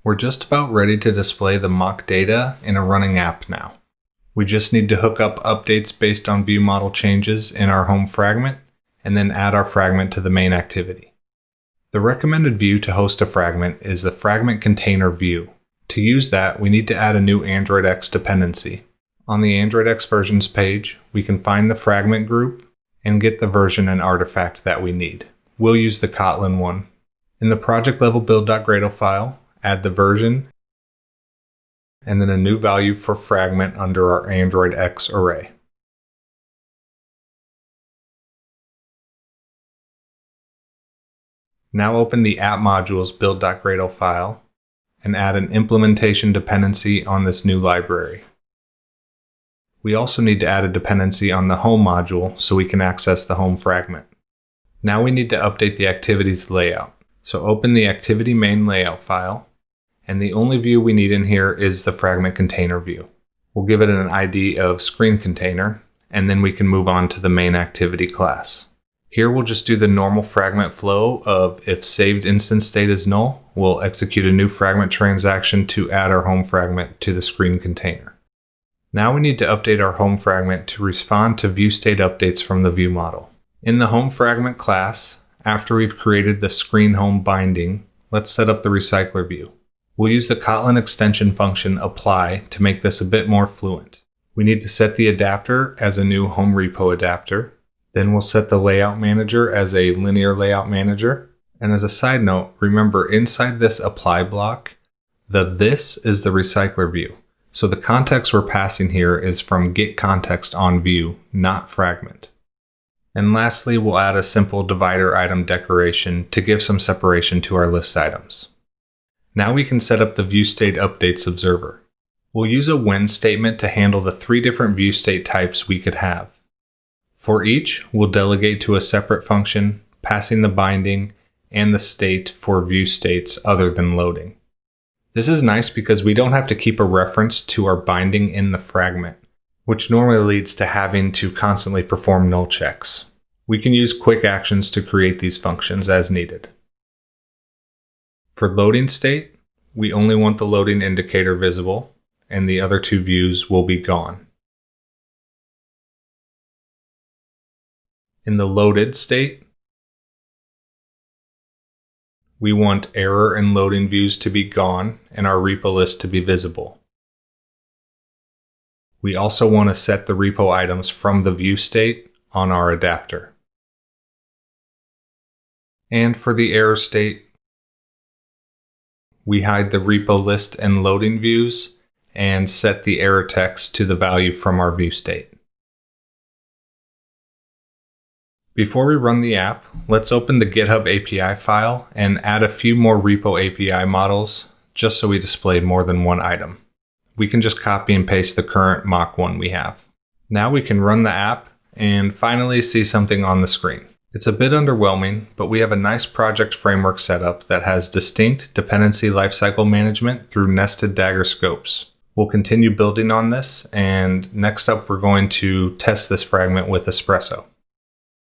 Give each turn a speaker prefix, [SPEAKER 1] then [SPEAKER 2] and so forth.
[SPEAKER 1] We're just about ready to display the mock data in a running app now. We just need to hook up updates based on ViewModel changes in our HomeFragment, and then add our fragment to the main activity. The recommended view to host a fragment is the fragment container view. To use that, we need to add a new Android X dependency. On the Android X versions page, we can find the fragment group and get the version and artifact that we need. We'll use the Kotlin one. In the project level build.gradle file, add the version and then a new value for fragment under our Android X array. Now open the app modules build.gradle file and add an implementation dependency on this new library. We also need to add a dependency on the home module so we can access the home fragment. Now we need to update the activities layout. So open the activity main layout file, and the only view we need in here is the fragment container view. We'll give it an ID of screen container, and then we can move on to the main activity class. Here we'll just do the normal fragment flow of if saved instance state is null, we'll execute a new fragment transaction to add our home fragment to the screen container. Now we need to update our home fragment to respond to ViewState updates from the ViewModel. In the home fragment class, after we've created the screen home binding, let's set up the recycler view. We'll use the Kotlin extension function apply to make this a bit more fluent. We need to set the adapter as a new home repo adapter. Then we'll set the layout manager as a linear layout manager. And as a side note, remember inside this apply block, this is the recycler view. So the context we're passing here is from getContextOnView, not fragment. And lastly, we'll add a simple divider item decoration to give some separation to our list items. Now we can set up the ViewState updates observer. We'll use a when statement to handle the 3 different ViewState types we could have. For each, we'll delegate to a separate function, passing the binding and the state for ViewStates other than loading. This is nice because we don't have to keep a reference to our binding in the fragment, which normally leads to having to constantly perform null checks. We can use quick actions to create these functions as needed. For loading state, we only want the loading indicator visible, and the other 2 views will be gone. In the loaded state, we want error and loading views to be gone and our repo list to be visible. We also want to set the repo items from the view state on our adapter. And for the error state, we hide the repo list and loading views and set the error text to the value from our view state. Before we run the app, let's open the GitHub API file and add a few more repo API models just so we display more than one item. We can just copy and paste the current mock one we have. Now we can run the app and finally see something on the screen. It's a bit underwhelming, but we have a nice project framework setup that has distinct dependency lifecycle management through nested Dagger scopes. We'll continue building on this, and next up we're going to test this fragment with Espresso.